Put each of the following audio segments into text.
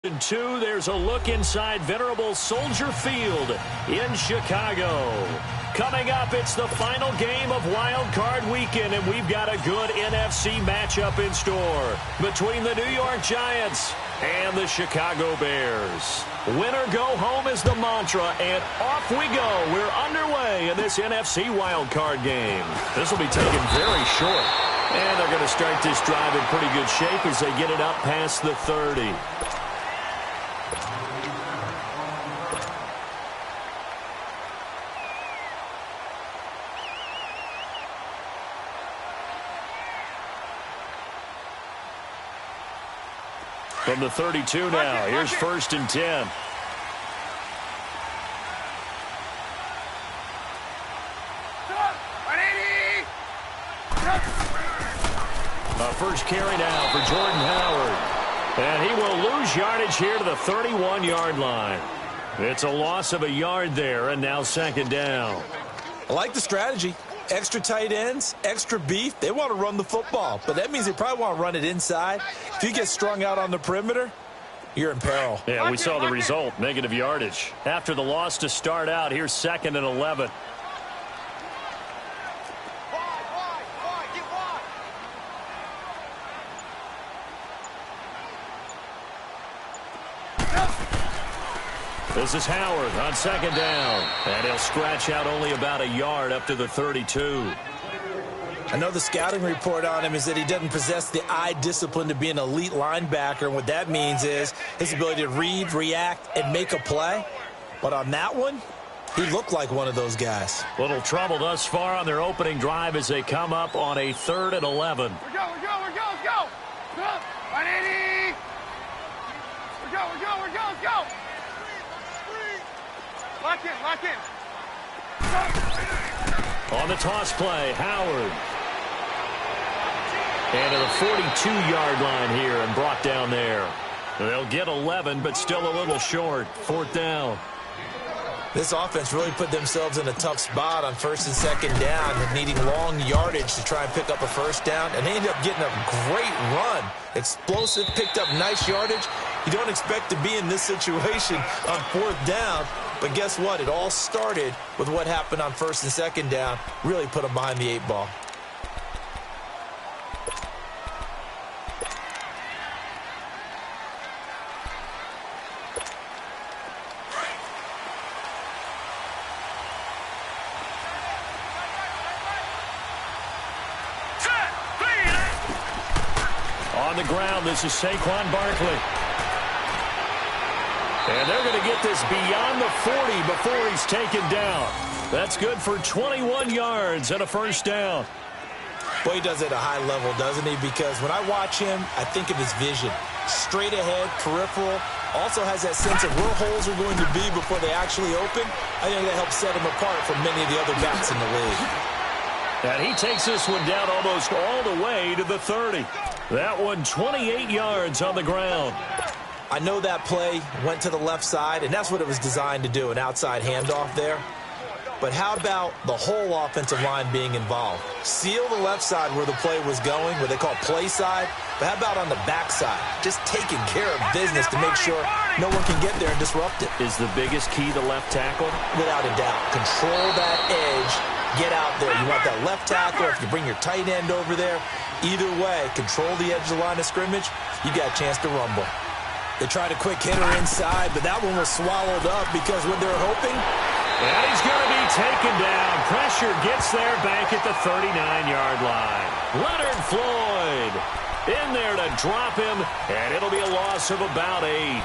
2, there's a look inside venerable Soldier Field in Chicago. Coming up, it's the final game of Wildcard weekend, and we've got a good NFC matchup in store between the New York Giants and the Chicago Bears. Win or go home is the mantra, and off we go. We're underway in this NFC Wildcard game. This will be taken very short, and they're going to start this drive in pretty good shape as they get it up past the 30. From the 32 now, here's 1st and 10. A first carry now for Jordan Howard. And he will lose yardage here to the 31-yard line. It's a loss of a yard there, and now 2nd down. I like the strategy. Extra tight ends, extra beef. They want to run the football, but that means they probably want to run it inside. If you get strung out on the perimeter, you're in peril. Yeah, we saw the result, negative yardage. After the loss to start out, here's 2nd and 11. This is Howard on 2nd down. And he'll scratch out only about a yard up to the 32. I know the scouting report on him is that he doesn't possess the eye discipline to be an elite linebacker. And what that means is his ability to read, react, and make a play. But on that one, he looked like one of those guys. Little trouble thus far on their opening drive as they come up on a 3rd and 11. Let's go. 180. Let's go. Lock in. On the toss play, Howard. And to the 42-yard line here and brought down there. They'll get 11, but still a little short. 4th down. This offense really put themselves in a tough spot on 1st and 2nd down, needing long yardage to try and pick up a 1st down, and they ended up getting a great run. Explosive, picked up nice yardage. You don't expect to be in this situation on 4th down, but guess what? It all started with what happened on 1st and 2nd down. Really put them behind the 8 ball. On the ground, this is Saquon Barkley. And they're going to get this beyond the 40 before he's taken down. That's good for 21 yards and a 1st down. Boy, he does it at a high level, doesn't he? Because when I watch him, I think of his vision. Straight ahead, peripheral. Also has that sense of where holes are going to be before they actually open. I think that helps set him apart from many of the other backs in the league. And he takes this one down almost all the way to the 30. That one 28 yards on the ground. I know that play went to the left side, and that's what it was designed to do, an outside handoff there. But how about the whole offensive line being involved? Seal the left side where the play was going, what they call play side. But how about on the back side? Just taking care of business to make sure no one can get there and disrupt it. Is the biggest key the left tackle? Without a doubt. Control that edge. Get out there. You want that left tackle, if you bring your tight end over there. Either way, control the edge of the line of scrimmage. You got a chance to rumble. They tried a quick hitter inside, but that one was swallowed up because what they're hoping. And he's going to be taken down. Pressure gets there back at the 39-yard line. Leonard Floyd in there to drop him, and it'll be a loss of about 8.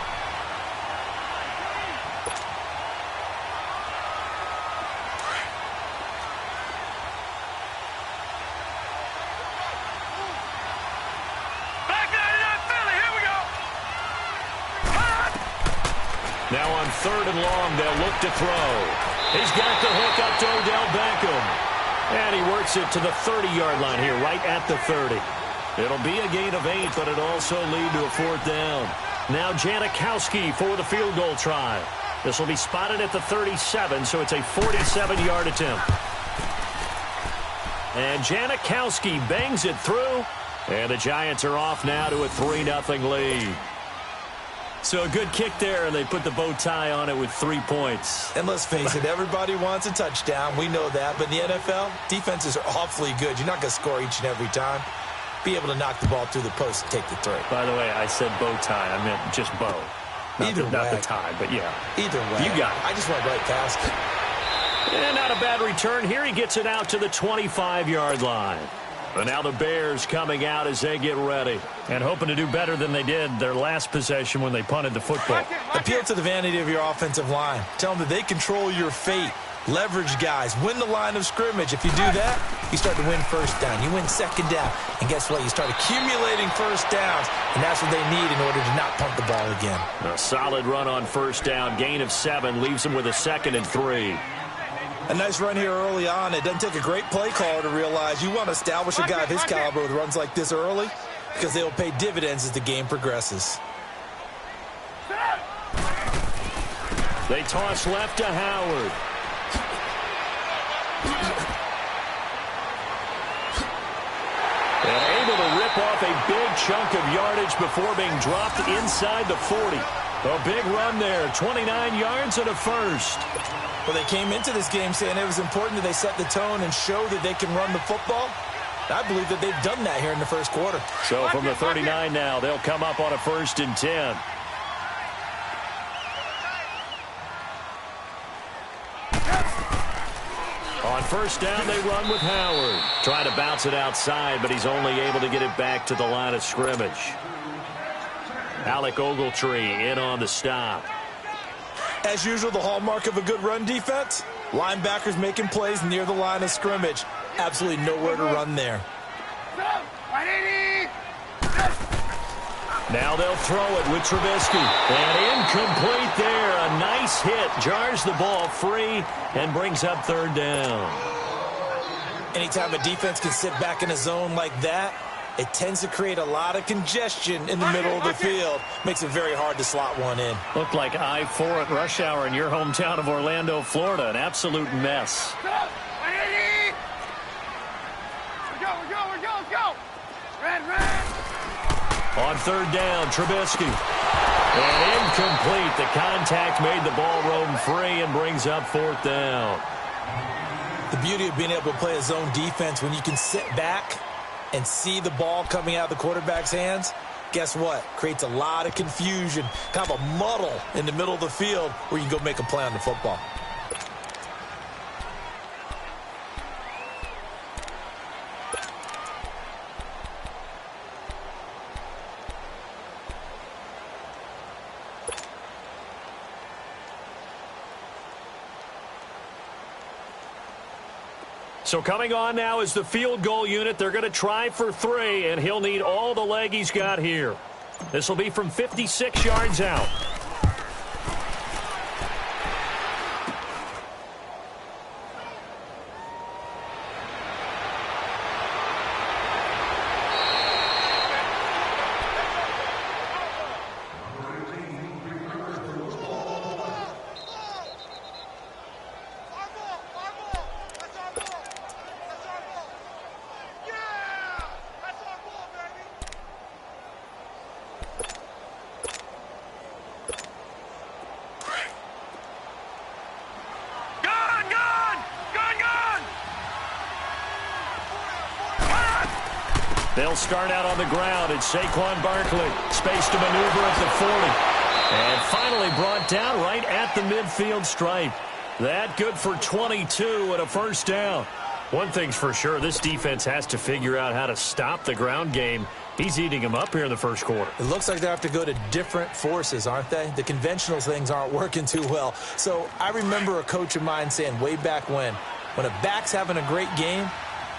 Now on 3rd and long, they'll look to throw. He's got the hook up to Odell Beckham. And he works it to the 30-yard line here, right at the 30. It'll be a gain of 8, but it'll also lead to a 4th down. Now Janikowski for the field goal try. This will be spotted at the 37, so it's a 47-yard attempt. And Janikowski bangs it through. And the Giants are off now to a 3-0 lead. So a good kick there, and they put the bow tie on it with 3 points. And let's face it, everybody wants a touchdown. We know that. But in the NFL, defenses are awfully good. You're not going to score each and every time. Be able to knock the ball through the post and take the throw. By the way, I said bow tie. I meant just bow. Not the tie, but yeah. Either way. You got it. I just went right past it. And not a bad return here. He gets it out to the 25-yard line. But now the Bears coming out as they get ready and hoping to do better than they did their last possession when they punted the football. Appeal to the vanity of your offensive line. Tell them that they control your fate. Leverage guys. Win the line of scrimmage. If you do that, you start to win first down. You win second down. And guess what? You start accumulating first downs. And that's what they need in order to not punt the ball again. A solid run on first down. Gain of 7 leaves them with a 2nd and 3. A nice run here early on. It doesn't take a great play caller to realize you want to establish a guy of his caliber with runs like this early because they will pay dividends as the game progresses. They toss left to Howard. And able to rip off a big chunk of yardage before being dropped inside the 40. A big run there, 29 yards and a first. Well, they came into this game saying it was important that they set the tone and show that they can run the football. I believe that they've done that here in the first quarter. So from the 39 now, they'll come up on a 1st and 10. On first down, they run with Howard. Trying to bounce it outside, but he's only able to get it back to the line of scrimmage. Alec Ogletree in on the stop. As usual, the hallmark of a good run defense, linebackers making plays near the line of scrimmage. Absolutely nowhere to run there. Now they'll throw it with Trubisky. And incomplete there. A nice hit. Jars the ball free and brings up 3rd down. Anytime a defense can sit back in a zone like that, it tends to create a lot of congestion in the middle of the field. Makes it very hard to slot one in. Looked like I-4 at rush hour in your hometown of Orlando, Florida. An absolute mess. Let's go. Red. On 3rd down, Trubisky. And incomplete. The contact made the ball roam free and brings up 4th down. The beauty of being able to play a zone defense when you can sit back and see the ball coming out of the quarterback's hands, guess what? Creates a lot of confusion, kind of a muddle in the middle of the field where you can go make a play on the football. So coming on now is the field goal unit. They're going to try for 3, and he'll need all the leg he's got here. This will be from 56 yards out. They'll start out on the ground. It's Saquon Barkley. Space to maneuver at the 40. And finally brought down right at the midfield stripe. That good for 22 and a 1st down. One thing's for sure, this defense has to figure out how to stop the ground game. He's eating them up here in the 1st quarter. It looks like they have to go to different forces, aren't they? The conventional things aren't working too well. So I remember a coach of mine saying way back when a back's having a great game,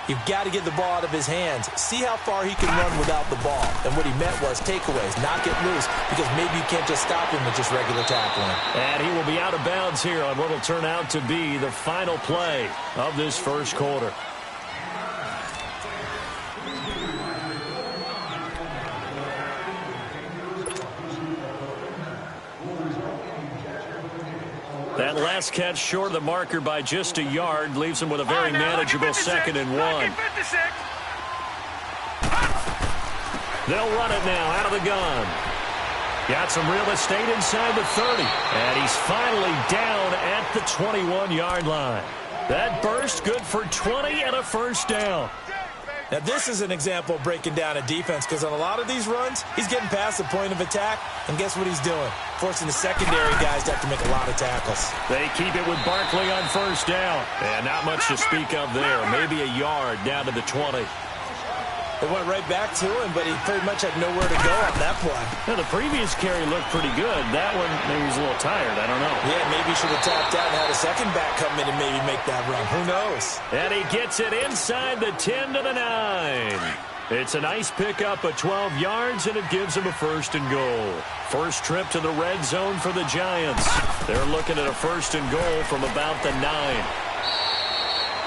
you've got to get the ball out of his hands. See how far he can run without the ball. And what he meant was takeaways, knock it loose, because maybe you can't just stop him with just regular tackling. And he will be out of bounds here on what will turn out to be the final play of this 1st quarter. That last catch short of the marker by just a yard leaves him with a very manageable 2nd and 1. They'll run it now out of the gun. Got some real estate inside the 30. And he's finally down at the 21-yard line. That burst good for 20 and a first down. Now, this is an example of breaking down a defense because on a lot of these runs, he's getting past the point of attack, and guess what he's doing? Forcing the secondary guys to have to make a lot of tackles. They keep it with Barkley on first down. And not much to speak of there. Maybe a yard down to the 20. They went right back to him, but he pretty much had nowhere to go on that play. Now, the previous carry looked pretty good. That one, maybe he's a little tired. I don't know. Yeah, maybe he should have tapped out and had a second back come in and maybe make that run. Who knows? And he gets it inside the 10 to the 9. It's a nice pickup of 12 yards, and it gives him a first and goal. First trip to the red zone for the Giants. They're looking at a first and goal from about the 9.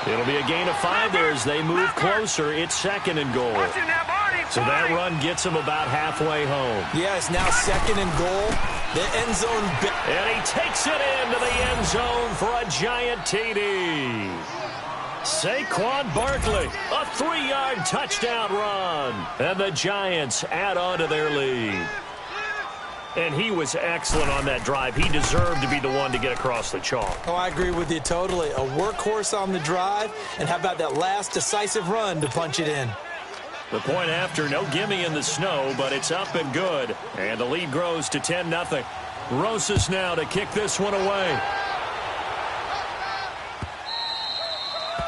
It'll be a gain of 5 there as they move closer. It's second and goal. So that run gets him about halfway home. Yeah, it's now second and goal. The end zone. And he takes it into the end zone for a giant TD. Saquon Barkley, a 3-yard touchdown run. And the Giants add on to their lead. And he was excellent on that drive. He deserved to be the one to get across the chalk. Oh, I agree with you totally. A workhorse on the drive, and how about that last decisive run to punch it in? The point after, no gimme in the snow, but it's up and good. And the lead grows to 10-0. Rosas now to kick this one away.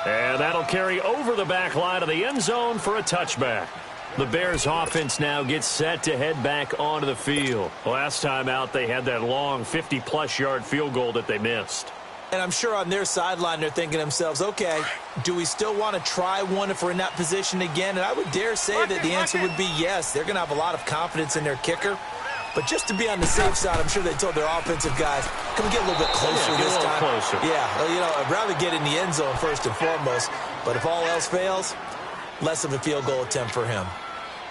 And that'll carry over the back line of the end zone for a touchback. The Bears offense now gets set to head back onto the field. Last time out, they had that long 50-plus yard field goal that they missed. And I'm sure on their sideline, they're thinking to themselves, okay, do we still want to try one if we're in that position again? And I would dare say that the answer would be yes. They're going to have a lot of confidence in their kicker. But just to be on the safe side, I'm sure they told their offensive guys, come get a little bit closer this time. Closer. Yeah, well, you know, I'd rather get in the end zone first and foremost. But if all else fails, less of a field goal attempt for him.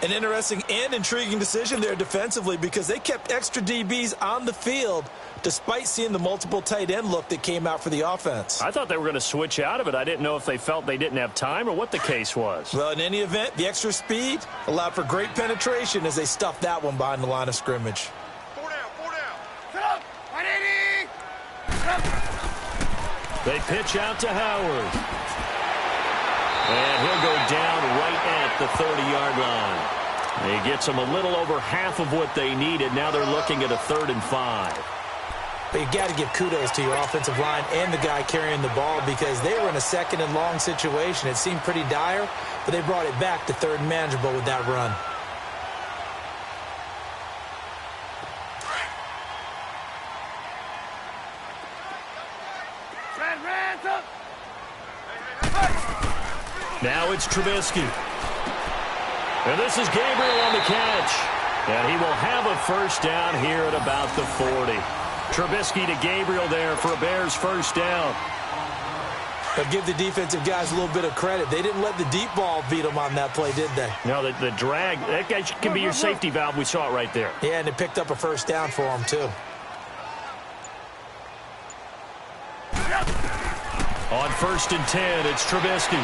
An interesting and intriguing decision there defensively because they kept extra DBs on the field despite seeing the multiple tight end look that came out for the offense. I thought they were going to switch out of it. I didn't know if they felt they didn't have time or what the case was. Well, in any event, the extra speed allowed for great penetration as they stuffed that one behind the line of scrimmage. 4 down, 4 down. Sit up, 180. They pitch out to Howard. And he'll go down right at the 30-yard line. He gets them a little over half of what they needed. Now they're looking at a 3rd and 5. But you got to give kudos to your offensive line and the guy carrying the ball because they were in a second and long situation. It seemed pretty dire, but they brought it back to 3rd and manageable with that run. Now it's Trubisky. And this is Gabriel on the catch. And he will have a first down here at about the 40. Trubisky to Gabriel there for a Bears first down. But give the defensive guys a little bit of credit. They didn't let the deep ball beat them on that play, did they? No, the drag, that guy can be your safety valve. We saw it right there. Yeah, and they picked up a first down for them, too. On 1st and 10, it's Trubisky.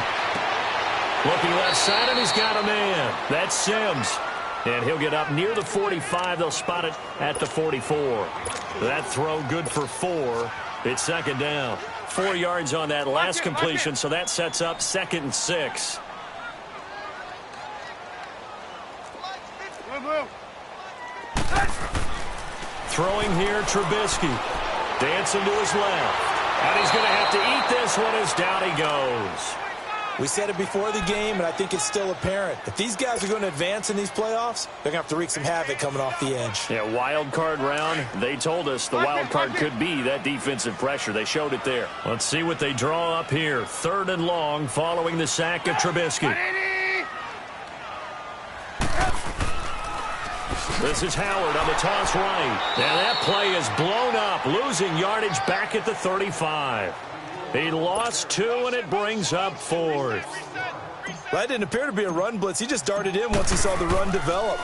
Looking left side, and he's got a man. That's Sims. And he'll get up near the 45. They'll spot it at the 44. That throw good for 4. It's second down. 4 yards on that last completion, so that sets up 2nd and 6. Throwing here, Trubisky. Dancing to his left. And he's going to have to eat this one as down he goes. We said it before the game, and I think it's still apparent. If these guys are going to advance in these playoffs, they're going to have to wreak some havoc coming off the edge. Yeah, wild card round. They told us the wild card could be that defensive pressure. They showed it there. Let's see what they draw up here. 3rd and long following the sack of Trubisky. This is Howard on the toss right. And that play is blown up, losing yardage back at the 35. He lost 2, and it brings up 4th. That didn't appear to be a run blitz. He just darted in once he saw the run develop.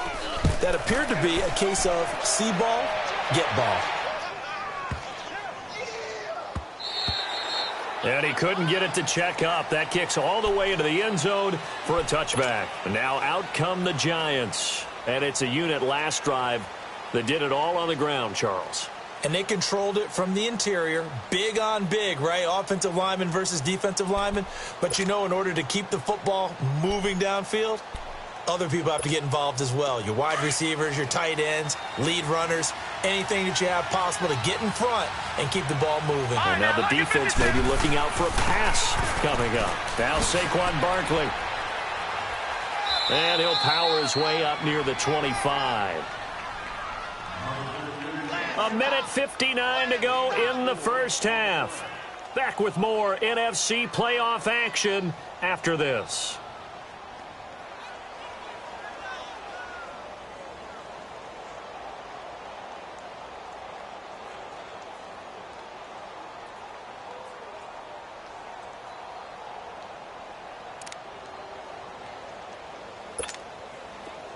That appeared to be a case of see ball, get ball. And he couldn't get it to check up. That kicks all the way into the end zone for a touchback. And now out come the Giants. And it's a unit last drive They did it all on the ground, Charles. And they controlled it from the interior, big on big, right? Offensive lineman versus defensive lineman. But, you know, in order to keep the football moving downfield, other people have to get involved as well. Your wide receivers, your tight ends, lead runners, anything that you have possible to get in front and keep the ball moving. And now the defense may be looking out for a pass coming up. Now Saquon Barkley. And he'll power his way up near the 25. A minute 59 to go in the first half. Back with more NFC playoff action after this.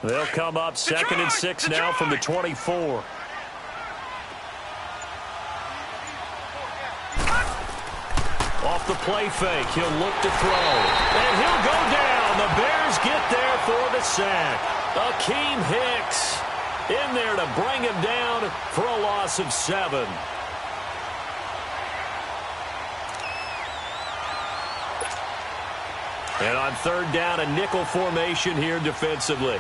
They'll come up 2nd and 6 now from the 24. Off the play fake, he'll look to throw. And he'll go down. The Bears get there for the sack. Akeem Hicks in there to bring him down for a loss of 7. And on 3rd down, a nickel formation here defensively.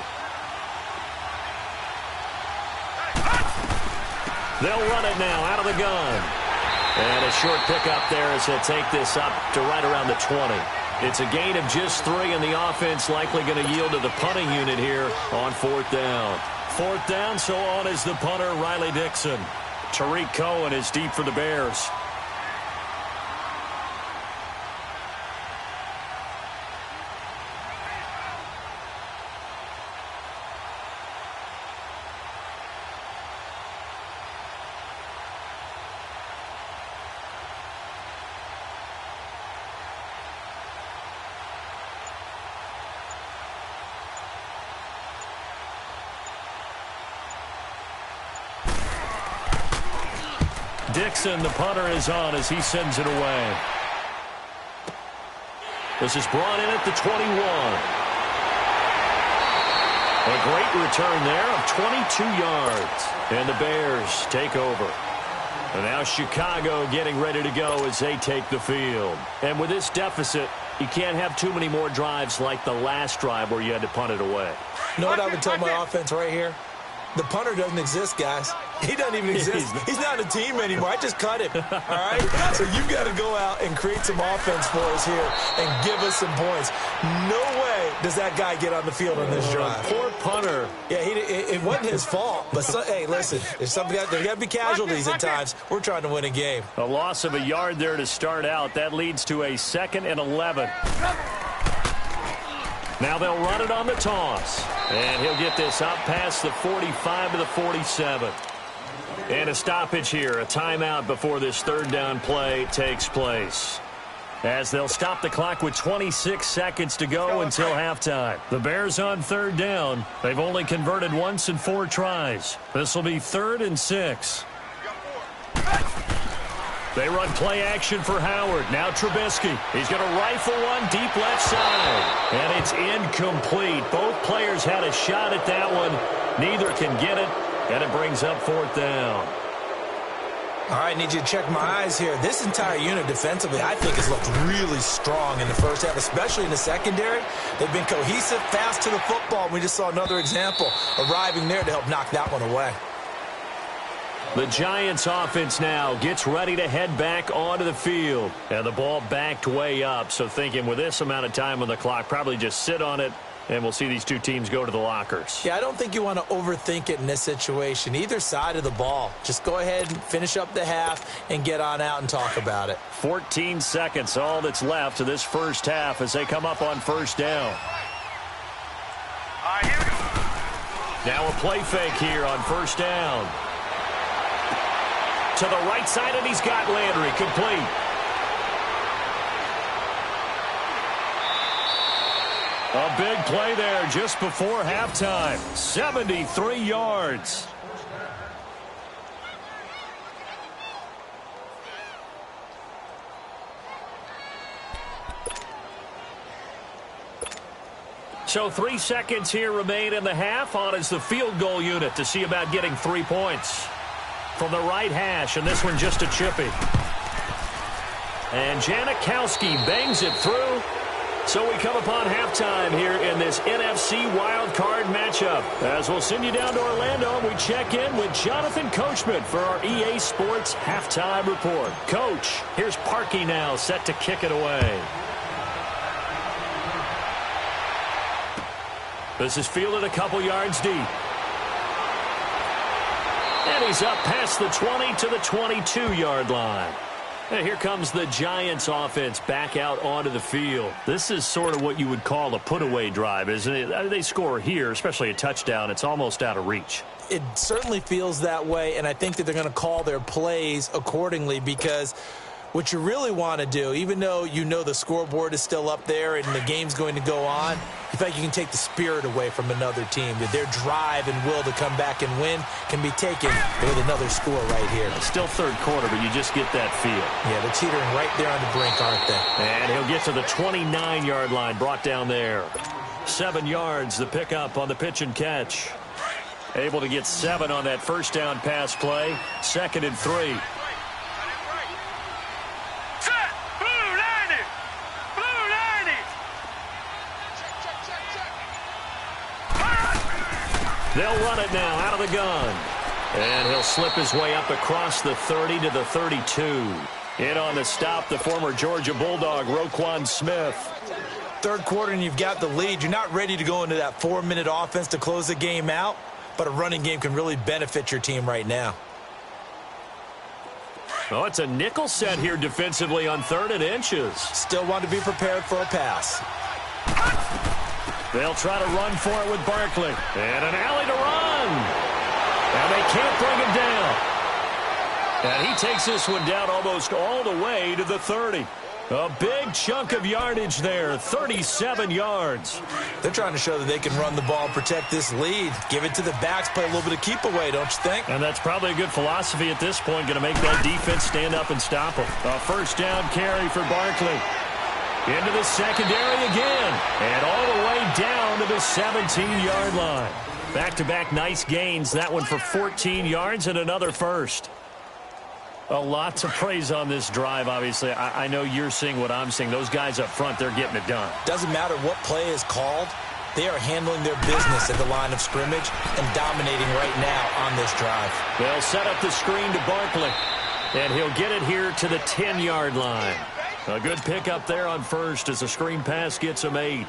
They'll run it now out of the gun. And a short pickup there as he'll take this up to right around the 20. It's a gain of just 3, and the offense likely going to yield to the punting unit here on 4th down. 4th down, so on is the punter, Riley Dixon. Tariq Cohen is deep for the Bears. Dixon, the punter, is on as he sends it away. This is brought in at the 21. A great return there of 22 yards. And the Bears take over. And now Chicago getting ready to go as they take the field. And with this deficit, you can't have too many more drives like the last drive where you had to punt it away. You know what I would tell my offense right here? The punter doesn't exist, guys. He doesn't even exist. He's not a team anymore. I just cut him, all right? So you've got to go out and create some offense for us here and give us some points. No way does that guy get on the field on this drive. Poor punter. Yeah, it wasn't his fault. But, hey, listen, there's got to be casualties at times. We're trying to win a game. A loss of a yard there to start out. That leads to a 2nd and 11. Now they'll run it on the toss. And he'll get this up past the 45 to the 47. And a stoppage here, a timeout before this 3rd down play takes place. As they'll stop the clock with 26 seconds to go until halftime. The Bears on 3rd down. They've only converted once in 4 tries. This will be 3rd and 6. They run play action for Howard. Now Trubisky. He's going to rifle one deep left side. And it's incomplete. Both players had a shot at that one. Neither can get it. And it brings up 4th down. All right, need you to check my eyes here. This entire unit defensively, I think, has looked really strong in the first half, especially in the secondary. They've been cohesive, fast to the football. We just saw another example arriving there to help knock that one away. The Giants offense now gets ready to head back onto the field. And the ball backed way up. So thinking with this amount of time on the clock, probably just sit on it. And we'll see these two teams go to the lockers. Yeah, I don't think you want to overthink it in this situation. Either side of the ball. Just go ahead and finish up the half and get on out and talk about it. 14 seconds, all that's left of this first half as they come up on 1st down. Now a play fake here on 1st down. To the right side, and he's got Landry complete. A big play there just before halftime. 73 yards. So 3 seconds here remain in the half. On is the field goal unit to see about getting 3 points. From the right hash, and this one just a chippy. And Janikowski bangs it through. So we come upon halftime here in this NFC Wildcard matchup. As we'll send you down to Orlando, we check in with Jonathan Coachman for our EA Sports Halftime Report. Coach, here's Parkey now set to kick it away. This is fielded a couple yards deep. And he's up past the 20 to the 22-yard line. And here comes the Giants offense back out onto the field. This is sort of what you would call a put-away drive, isn't it? They score here, especially a touchdown. It's almost out of reach. It certainly feels that way, and I think that they're going to call their plays accordingly because what you really want to do, even though you know the scoreboard is still up there and the game's going to go on, you feel like you can take the spirit away from another team. That their drive and will to come back and win can be taken with another score right here. It's still third quarter, but you just get that feel. Yeah, they're teetering right there on the brink, aren't they? And he'll get to the 29-yard line, brought down there. 7 yards, the pickup on the pitch and catch. Able to get 7 on that first down pass play. 2nd and 3. They'll run it now out of the gun. And he'll slip his way up across the 30 to the 32. In on the stop, the former Georgia Bulldog, Roquan Smith. Third quarter and you've got the lead. You're not ready to go into that 4-minute offense to close the game out, but a running game can really benefit your team right now. Oh, it's a nickel set here defensively on 3rd and inches. Still want to be prepared for a pass. They'll try to run for it with Barkley. And an alley to run. And they can't bring him down. And he takes this one down almost all the way to the 30. A big chunk of yardage there, 37 yards. They're trying to show that they can run the ball and protect this lead. Give it to the backs, play a little bit of keep away, don't you think? And that's probably a good philosophy at this point, going to make that defense stand up and stop them. A first down carry for Barkley. Into the secondary again. And all the way down to the 17-yard line. Back-to-back nice gains. That one for 14 yards and another first. A lot to praise on this drive, obviously. I know you're seeing what I'm seeing. Those guys up front, they're getting it done. Doesn't matter what play is called. They are handling their business at the line of scrimmage and dominating right now on this drive. They'll set up the screen to Barkley. And he'll get it here to the 10-yard line. A good pickup there on first as the screen pass gets him 8.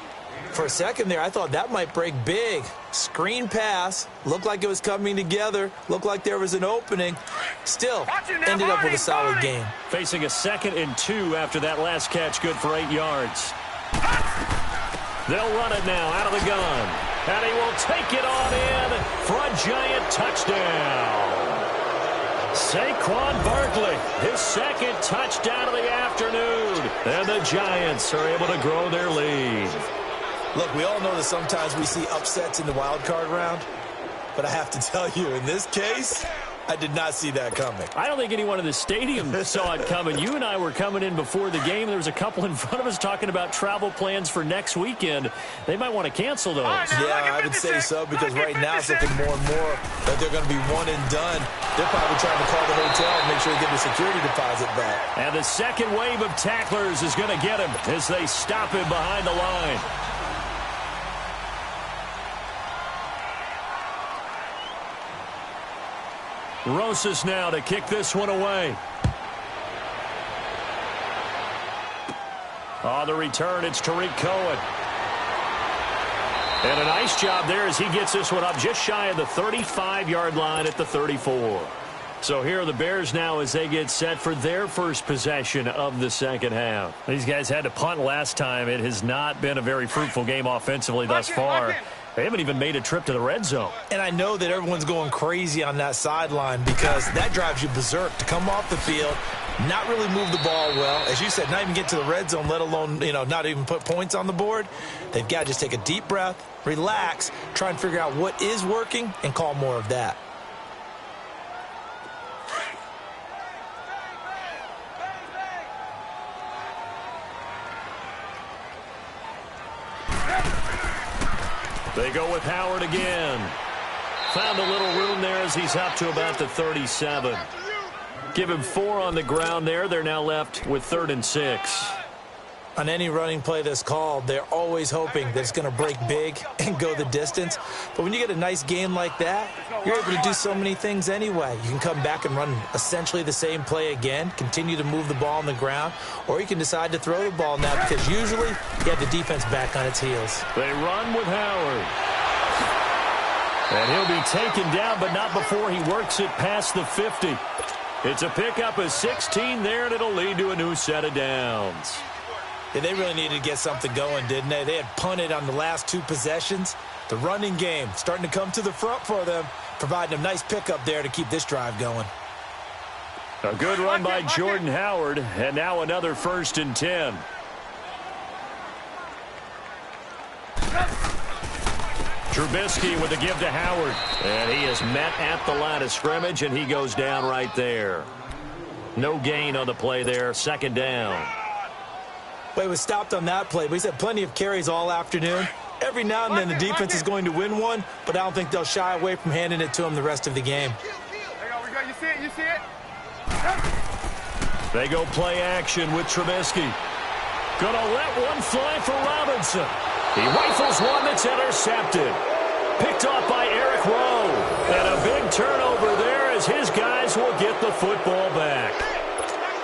For a second there, I thought that might break big. Screen pass. Looked like it was coming together. Looked like there was an opening. Still ended up with a solid game. Facing a 2nd and 2 after that last catch, good for 8 yards. They'll run it now out of the gun. And he will take it on in for a giant touchdown. Saquon Barkley, his 2nd touchdown of the afternoon. And the Giants are able to grow their lead. Look, we all know that sometimes we see upsets in the wild card round, but I have to tell you, in this case, I did not see that coming. I don't think anyone in the stadium saw it coming. You and I were coming in before the game. There was a couple in front of us talking about travel plans for next weekend. They might want to cancel those. Yeah, I would say so, because right now it's looking more and more that they're going to be one and done. They're probably trying to call the hotel and make sure they get the security deposit back. And the second wave of tacklers is going to get him as they stop him behind the line. Rosas now to kick this one away. On the return, it's Tariq Cohen. And a nice job there as he gets this one up just shy of the 35-yard line at the 34. So here are the Bears now as they get set for their first possession of the second half. These guys had to punt last time. It has not been a very fruitful game offensively thus far. They haven't even made a trip to the red zone. And I know that everyone's going crazy on that sideline because that drives you berserk to come off the field, not really move the ball well. As you said, not even get to the red zone, let alone, not even put points on the board. They've got to just take a deep breath, relax, try and figure out what is working, and call more of that. They go with Howard again. Found a little room there as he's up to about the 37. Give him 4 on the ground there. They're now left with 3rd and 6. On any running play that's called, they're always hoping that it's going to break big and go the distance. But when you get a nice game like that, you're able to do so many things anyway. You can come back and run essentially the same play again, continue to move the ball on the ground, or you can decide to throw the ball now because usually you have the defense back on its heels. They run with Howard. And he'll be taken down, but not before he works it past the 50. It's a pickup of 16 there, and it'll lead to a new set of downs. Yeah, they really needed to get something going, didn't they? They had punted on the last 2 possessions. The running game starting to come to the front for them, providing a nice pickup there to keep this drive going. A good run by Jordan Howard, and now another 1st and 10. Trubisky with a give to Howard. And he is met at the line of scrimmage, and he goes down right there. No gain on the play there, 2nd down. Well, he was stopped on that play, but he's had plenty of carries all afternoon. Every now and then the defense is going to win one, but I don't think they'll shy away from handing it to him the rest of the game. You see it, you see it? They go play action with Trubisky. Gonna let one fly for Robinson. He rifles one that's intercepted. Picked off by Eric Rowe. And a big turnover there as his guys will get the football back.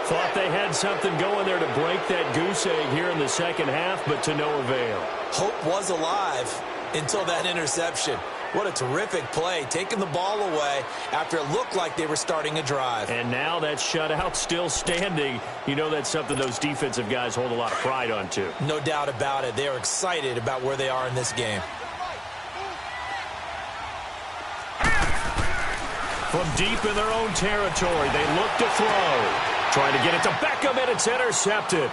Thought they had something going there to break that goose egg here in the 2nd half, but to no avail. Hope was alive until that interception. What a terrific play, taking the ball away after it looked like they were starting a drive. And now that shutout still standing. You know that's something those defensive guys hold a lot of pride on, too. No doubt about it. They are excited about where they are in this game. From deep in their own territory, they look to throw. Trying to get it to Beckham, and it's intercepted.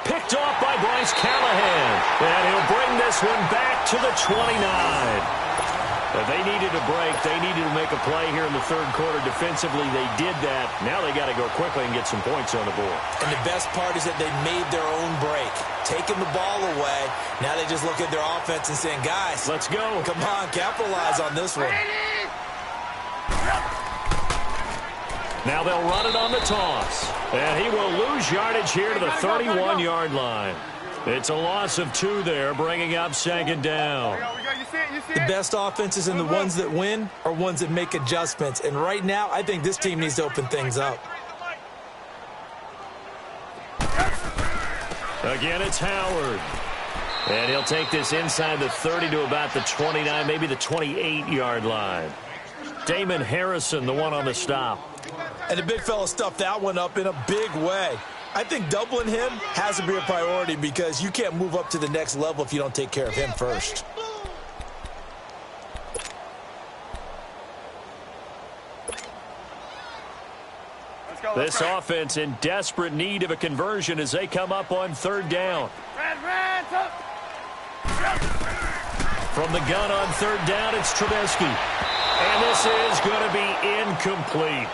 Picked off by Bryce Callahan. And he'll bring this one back to the 29. They needed a break. They needed to make a play here in the 3rd quarter. Defensively, they did that. Now they got to go quickly and get some points on the board. And the best part is that they made their own break. Taking the ball away. Now they just look at their offense and saying, guys, let's go. Come on, capitalize on this one. Now they'll run it on the toss. And he will lose yardage here to the 31-yard line. It's a loss of 2 there, bringing up 2nd down. The best offenses and the ones that win are ones that make adjustments. And right now, I think this team needs to open things up. Again, it's Howard. And he'll take this inside the 30 to about the 29, maybe the 28-yard line. Damon Harrison, the one on the stop. And the big fella stuffed that one up in a big way. I think doubling him has to be a priority because you can't move up to the next level if you don't take care of him first. This offense in desperate need of a conversion as they come up on 3rd down. From the gun on 3rd down, it's Trubisky. And this is going to be incomplete.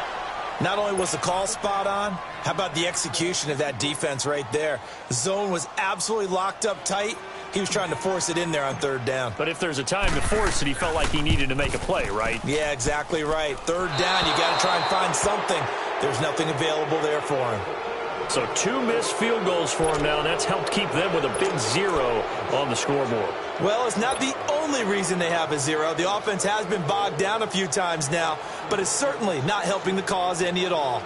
Not only was the call spot on, how about the execution of that defense right there? The zone was absolutely locked up tight. He was trying to force it in there on 3rd down. But if there's a time to force it, he felt like he needed to make a play, right? Yeah, exactly right. 3rd down, you got to try and find something. There's nothing available there for him. So 2 missed field goals for him now, and that's helped keep them with a big 0 on the scoreboard. Well, it's not the only reason they have a 0. The offense has been bogged down a few times now, but it's certainly not helping the cause any at all.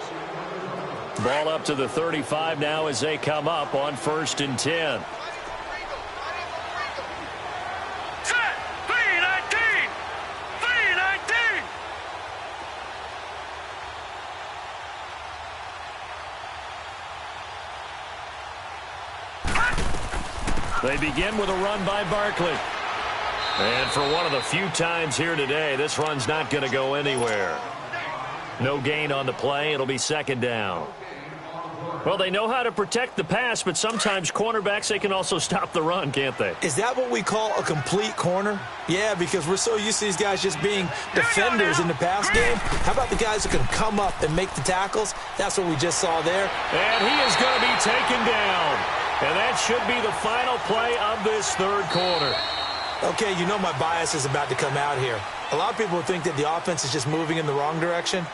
Ball up to the 35 now as they come up on 1st and 10. They begin with a run by Barkley. And for one of the few times here today, this run's not going to go anywhere. No gain on the play. It'll be 2nd down. Well, they know how to protect the pass, but sometimes cornerbacks, they can also stop the run, can't they? Is that what we call a complete corner? Yeah, because we're so used to these guys just being defenders in the pass game. How about the guys who can come up and make the tackles? That's what we just saw there. And he is going to be taken down. And that should be the final play of this 3rd quarter. Okay, you know my bias is about to come out here. A lot of people think that the offense is just moving in the wrong direction.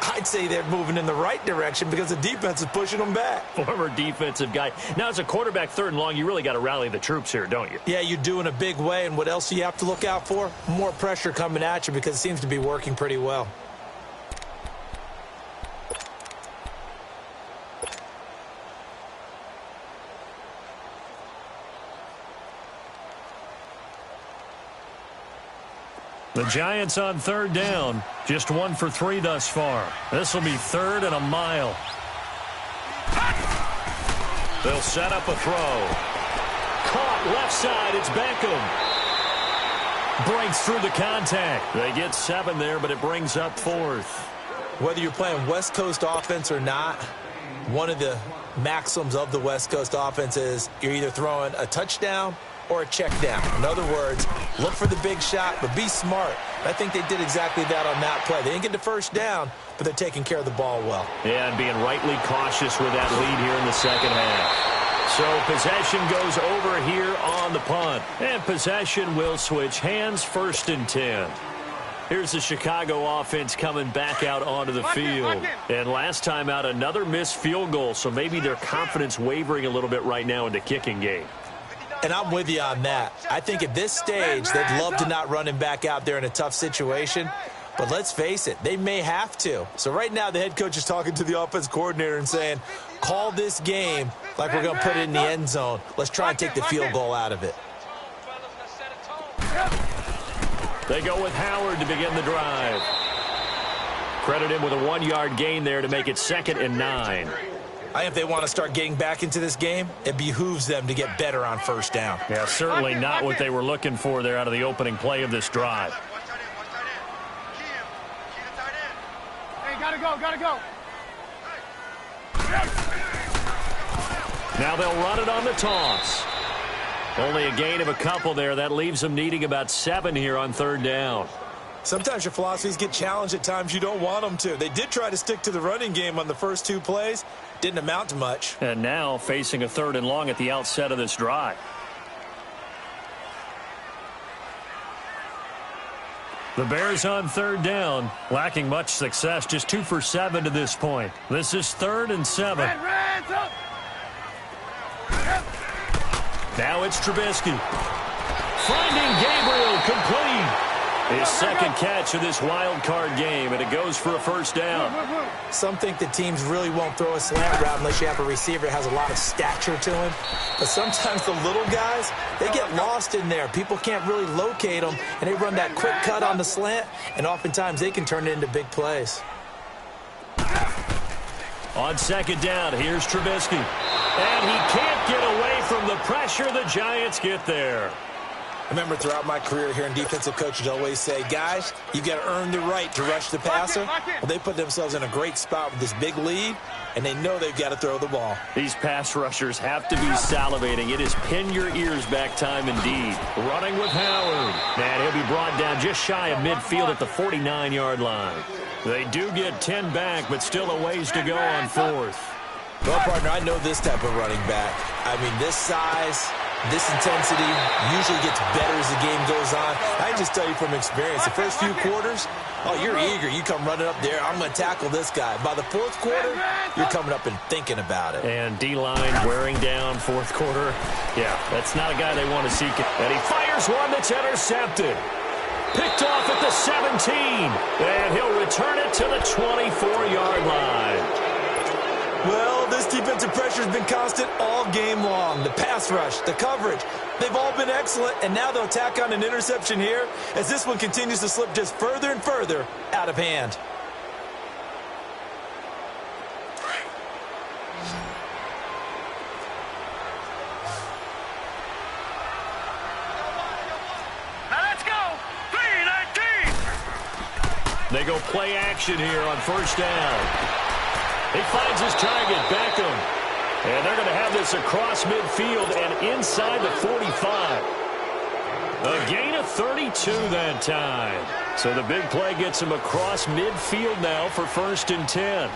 I'd say they're moving in the right direction because the defense is pushing them back. Former defensive guy. Now, as a quarterback, 3rd and long, you really got to rally the troops here, don't you? Yeah, you do in a big way. And what else do you have to look out for? More pressure coming at you because it seems to be working pretty well. The Giants on 3rd down. Just 1 for 3 thus far. This will be 3rd and a mile. They'll set up a throw. Caught left side. It's Beckham. Breaks through the contact. They get 7 there, but it brings up 4th. Whether you're playing West Coast offense or not, one of the maxims of the West Coast offense is you're either throwing a touchdown or a check down. In other words, look for the big shot, but be smart. I think they did exactly that on that play. They didn't get the first down, but they're taking care of the ball well. Yeah, and being rightly cautious with that lead here in the second half. So possession goes over here on the punt. And possession will switch hands, 1st and 10. Here's the Chicago offense coming back out onto the field. And last time out, another missed field goal, so maybe their confidence wavering a little bit right now in the kicking game. And I'm with you on that. I think at this stage, they'd love to not run him back out there in a tough situation. But let's face it, they may have to. So right now, the head coach is talking to the offense coordinator and saying, call this game like we're going to put it in the end zone. Let's try and take the field goal out of it. They go with Howard to begin the drive. Credit him with a 1-yard gain there to make it 2nd and 9. I think if they want to start getting back into this game, it behooves them to get better on 1st down. Yeah, certainly not what they were looking for there out of the opening play of this drive. Hey, gotta go. Now they'll run it on the toss. Only a gain of a couple there. That leaves them needing about 7 here on 3rd down. Sometimes your philosophies get challenged at times you don't want them to. They did try to stick to the running game on the first 2 plays. Didn't amount to much. And now facing a 3rd and long at the outset of this drive. The Bears on 3rd down, lacking much success, just 2 for 7 to this point. This is 3rd and 7. Now it's Trubisky. Finding Gabriel, complete. His 2nd catch of this wild card game, and it goes for a 1st down. Some think the teams really won't throw a slant route unless you have a receiver that has a lot of stature to him. But sometimes the little guys, they get lost in there. People can't really locate them, and they run that quick cut on the slant, and oftentimes they can turn it into big plays. On 2nd down, here's Trubisky. And he can't get away from the pressure. The Giants get there. I remember throughout my career hearing defensive coaches always say, guys, you got to earn the right to rush the passer. Well, they put themselves in a great spot with this big lead, and they know they've got to throw the ball. These pass rushers have to be salivating. It is pin your ears back time indeed. Running with Howard. And he'll be brought down just shy of midfield at the 49-yard line. They do get 10 back, but still a ways to go on 4th. Well, partner, I know this type of running back. I mean, this size, this intensity usually gets better as the game goes on. I just tell you from experience, the first few quarters, oh, you're eager. You come running up there, I'm going to tackle this guy. By the 4th quarter, you're coming up and thinking about it. And D-line wearing down 4th quarter. Yeah, that's not a guy they want to see. And he fires one that's intercepted. Picked off at the 17. And he'll return it to the 24-yard line. Well, this defensive pressure has been constant all game long. The pass rush, the coverage, they've all been excellent, and now they'll tack on an interception here as this one continues to slip just further and further out of hand. Now let's go. 3-19. They go play action here on 1st down. He finds his target, Beckham. And they're going to have this across midfield and inside the 45. A gain of 32 that time. So the big play gets him across midfield now for 1st and 10.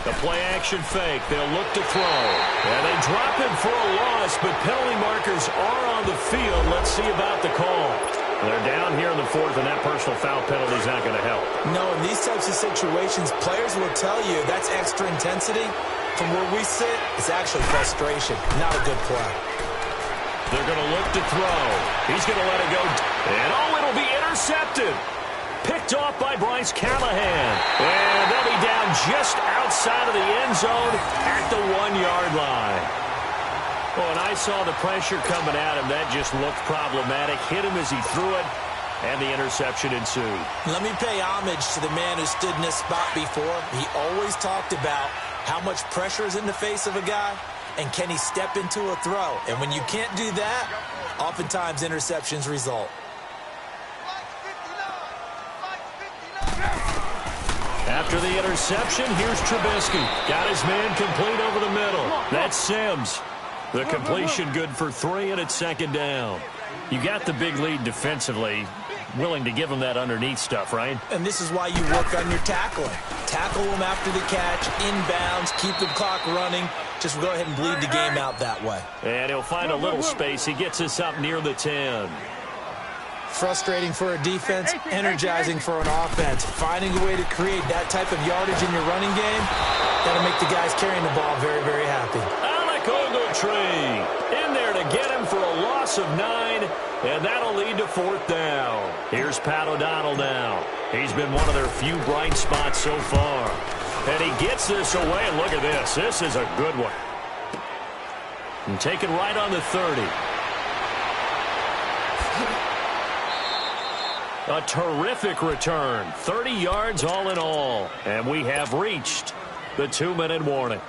The play-action fake. They'll look to throw. And they drop him for a loss, but penalty markers are on the field. Let's see about the call. They're down here in the fourth, and that personal foul penalty is not going to help. No, in these types of situations, players will tell you that's extra intensity. From where we sit, it's actually frustration. Not a good play. They're going to look to throw. He's going to let it go. And, it'll be intercepted. Picked off by Bryce Callahan. And they'll be down just outside of the end zone at the 1-yard line. Well, and I saw the pressure coming at him. That just looked problematic. Hit him as he threw it, and the interception ensued. Let me pay homage to the man who stood in this spot before. He always talked about how much pressure is in the face of a guy, and can he step into a throw. And when you can't do that, oftentimes interceptions result. After the interception, here's Trubisky. Got his man complete over the middle. That's Sims. The completion good for 3, and it's second down. You got the big lead defensively. Willing to give him that underneath stuff, right? And this is why you work on your tackling. Tackle him after the catch, inbounds, keep the clock running. Just go ahead and bleed the game out that way. And he'll find a little space. He gets us up near the 10. Frustrating for a defense, energizing for an offense. Finding a way to create that type of yardage in your running game, that'll make the guys carrying the ball very, very happy. Ogletree in there to get him for a loss of 9, and that'll lead to 4th down. Here's Pat O'Donnell now. He's been one of their few bright spots so far. And he gets this away, and look at this. This is a good one. And taken right on the 30. A terrific return. 30 yards all in all. And we have reached the 2-minute warning.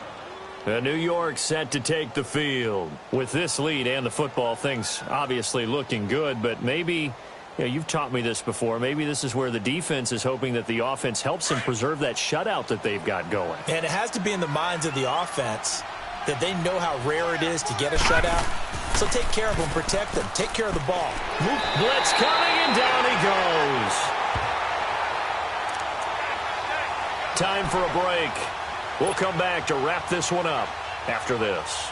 New York set to take the field. With this lead and the football, things obviously looking good, but maybe, you've taught me this before, maybe this is where the defense is hoping that the offense helps them preserve that shutout that they've got going. And it has to be in the minds of the offense that they know how rare it is to get a shutout. So take care of them, protect them, take care of the ball. Blitz coming, and down he goes. Time for a break. We'll come back to wrap this one up after this.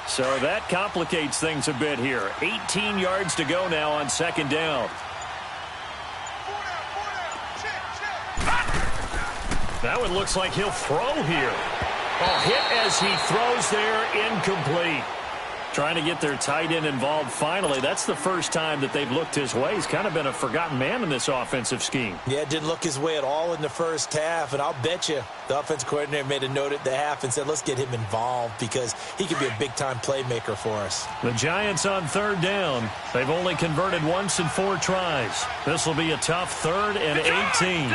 So that complicates things a bit here. 18 yards to go now on second down. That one looks like he'll throw here. Oh, hit as he throws there, incomplete. Trying to get their tight end involved finally. That's the first time that they've looked his way. He's kind of been a forgotten man in this offensive scheme. Yeah, didn't look his way at all in the first half, and I'll bet you the offensive coordinator made a note at the half and said, let's get him involved because he could be a big-time playmaker for us. The Giants on third down. They've only converted once in 4 tries. This will be a tough 3rd and 18.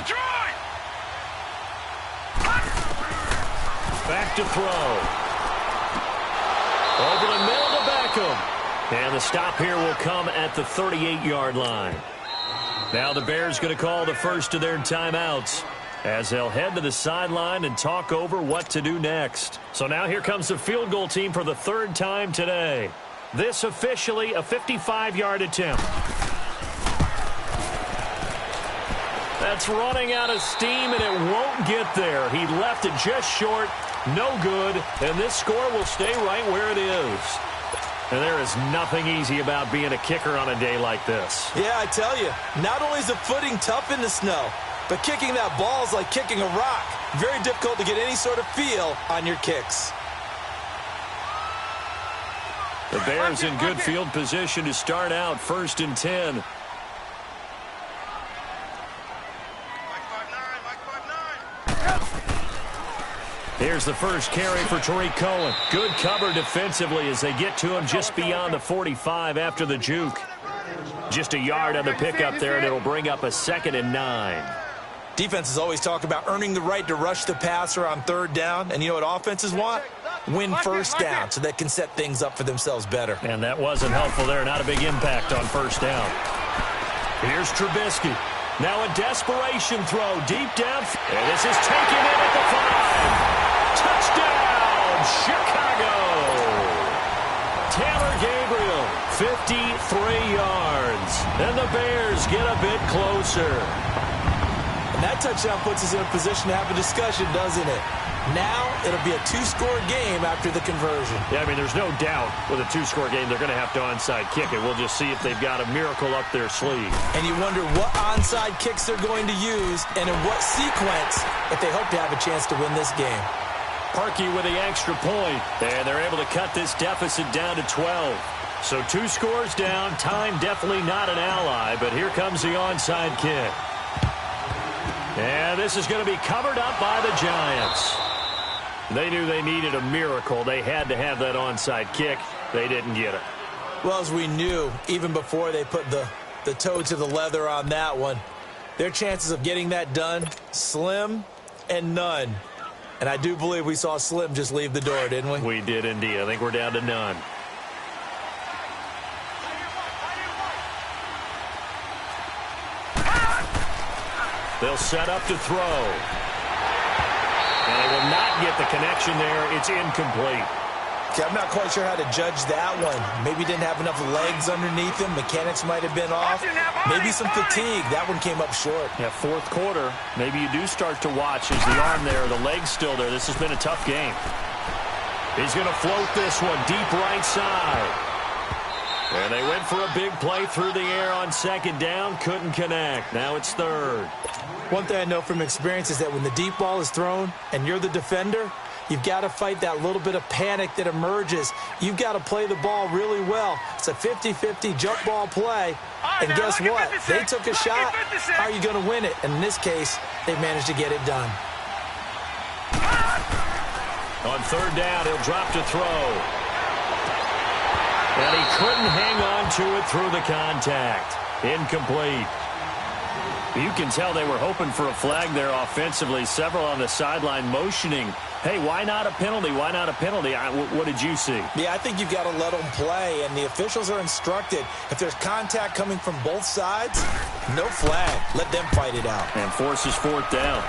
Back to throw. Over the middle to Beckham. And the stop here will come at the 38-yard line. Now the Bears going to call the first of their timeouts as they'll head to the sideline and talk over what to do next. So now here comes the field goal team for the 3rd time today. This officially a 55-yard attempt. That's running out of steam, and it won't get there. He left it just short. No good, and this score will stay right where it is. And there is nothing easy about being a kicker on a day like this. Yeah, I tell you, not only is the footing tough in the snow, but kicking that ball is like kicking a rock. Very difficult to get any sort of feel on your kicks. The Bears in good field position to start out 1st and 10. Here's the first carry for Tariq Cohen. Good cover defensively as they get to him just beyond the 45 after the juke. Just a yard on the pickup there, and it'll bring up a 2nd and 9. Defenses always talk about earning the right to rush the passer on 3rd down. And you know what offenses want? Win 1st down so they can set things up for themselves better. And that wasn't helpful there. Not a big impact on 1st down. Here's Trubisky. Now a desperation throw deep down. And this is taken in at the 5. Touchdown, Chicago. Taylor Gabriel, 53 yards. And the Bears get a bit closer. And that touchdown puts us in a position to have a discussion, doesn't it? Now it'll be a 2-score game after the conversion. Yeah, I mean, there's no doubt with a 2-score game they're going to have to onside kick it. We'll just see if they've got a miracle up their sleeve. And you wonder what onside kicks they're going to use and in what sequence if they hope to have a chance to win this game. Parkey with the extra point, and they're able to cut this deficit down to 12. So 2 scores down, time definitely not an ally, but here comes the onside kick. And this is going to be covered up by the Giants. They knew they needed a miracle. They had to have that onside kick. They didn't get it. Well, as we knew, even before they put the toe to the leather on that one, their chances of getting that done, slim and none. And I do believe we saw Slim just leave the door, didn't we? We did indeed. I think we're down to none. They'll set up to throw. And they will not get the connection there. It's incomplete. Okay, I'm not quite sure how to judge that one. Maybe didn't have enough legs underneath him. Mechanics might have been off. Maybe some fatigue. That one came up short. Yeah, 4th quarter. Maybe you do start to watch. Is the arm there, the leg's still there? This has been a tough game. He's going to float this one deep right side. And they went for a big play through the air on 2nd down. Couldn't connect. Now it's 3rd. One thing I know from experience is that when the deep ball is thrown and you're the defender, you've got to fight that little bit of panic that emerges. You've got to play the ball really well. It's a 50-50 jump ball play. And guess what? They took a shot. How are you going to win it? And in this case, they managed to get it done. On 3rd down, he'll drop to throw. And he couldn't hang on to it through the contact. Incomplete. You can tell they were hoping for a flag there offensively. Several on the sideline motioning, hey, why not a penalty? Why not a penalty? What did you see? Yeah, I think you've got to let them play, and the officials are instructed. If there's contact coming from both sides, no flag. Let them fight it out. And forces 4th down.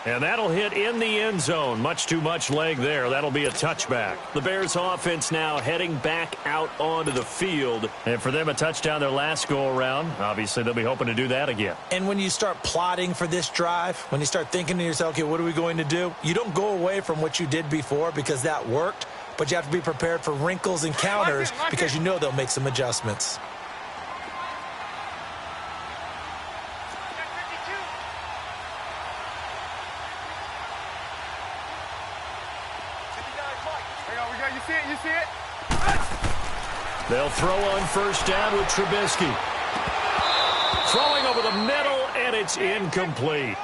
And that'll hit in the end zone. Much too much leg there. That'll be a touchback. The Bears offense now heading back out onto the field. And for them, a touchdown their last go-around. Obviously, they'll be hoping to do that again. And when you start plotting for this drive, when you start thinking to yourself, okay, what are we going to do? You don't go away from what you did before because that worked. But you have to be prepared for wrinkles and counters because you know they'll make some adjustments. You see it? They'll throw on 1st down with Trubisky. Throwing over the middle, and it's incomplete.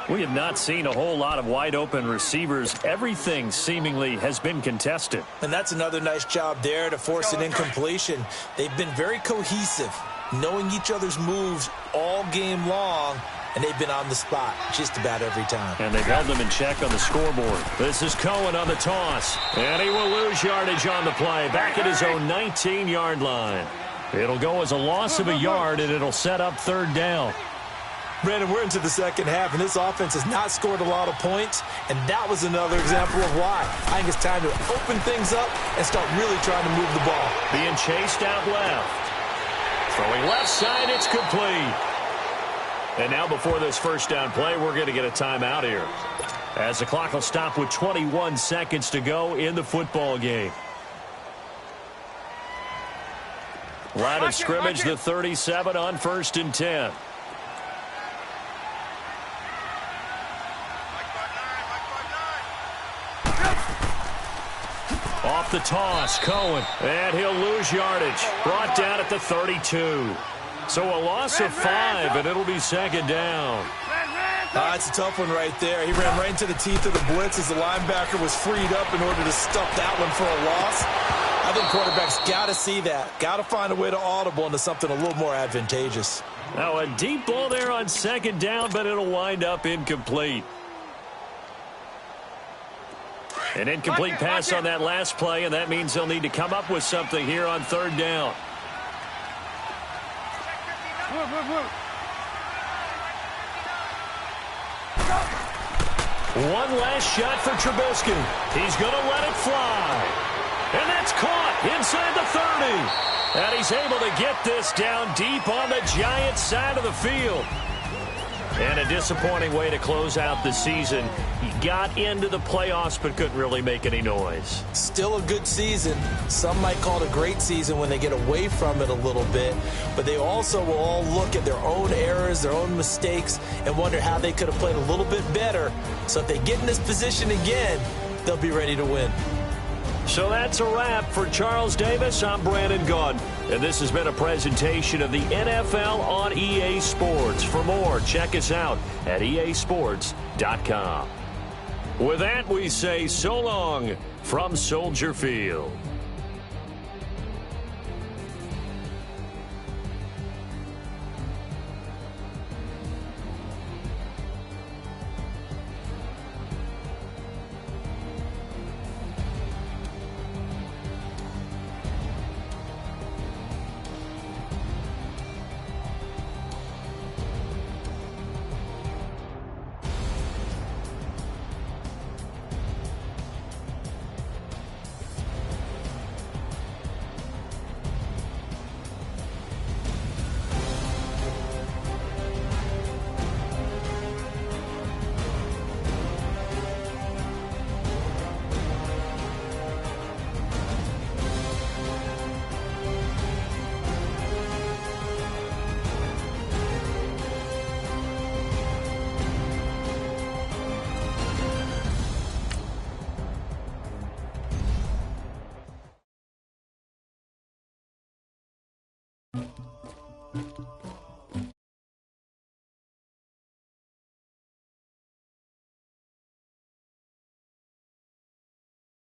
We have not seen a whole lot of wide-open receivers. Everything seemingly has been contested. And that's another nice job there to force an incompletion. They've been very cohesive, knowing each other's moves all game long, and they've been on the spot just about every time. And they've held them in check on the scoreboard. This is Cohen on the toss. And he will lose yardage on the play. Back at his own 19-yard line. It'll go as a loss of a yard, and it'll set up 3rd down. Brandon, we're into the 2nd half, and this offense has not scored a lot of points, and that was another example of why. I think it's time to open things up and start really trying to move the ball. Being chased out left. Throwing left side, it's complete. And now before this 1st down play, we're going to get a timeout here, as the clock will stop with 21 seconds to go in the football game. Line of scrimmage, the 37 on 1st and 10. Off the toss, Cohen, and he'll lose yardage. Brought down at the 32. So a loss of 5, and it'll be 2nd down. That's a tough one right there. He ran right into the teeth of the blitz as the linebacker was freed up in order to stuff that one for a loss. I I think quarterbacks got to see that. Got to find a way to audible into something a little more advantageous. Now a deep ball there on second down, but it'll wind up incomplete. An incomplete pass on that last play, and that means they'll need to come up with something here on third down. One last shot for Trubisky. He's going to let it fly. And that's caught inside the 30. And he's able to get this down deep on the Giants' side of the field. And a disappointing way to close out the season. He got into the playoffs but couldn't really make any noise. Still a good season. Some might call it a great season when they get away from it a little bit. But they also will all look at their own errors, their own mistakes, and wonder how they could have played a little bit better. So if they get in this position again, they'll be ready to win. So that's a wrap for Charles Davis. I'm Brandon Gaudin, and this has been a presentation of the NFL on EA Sports. For more, check us out at easports.com. With that, we say so long from Soldier Field.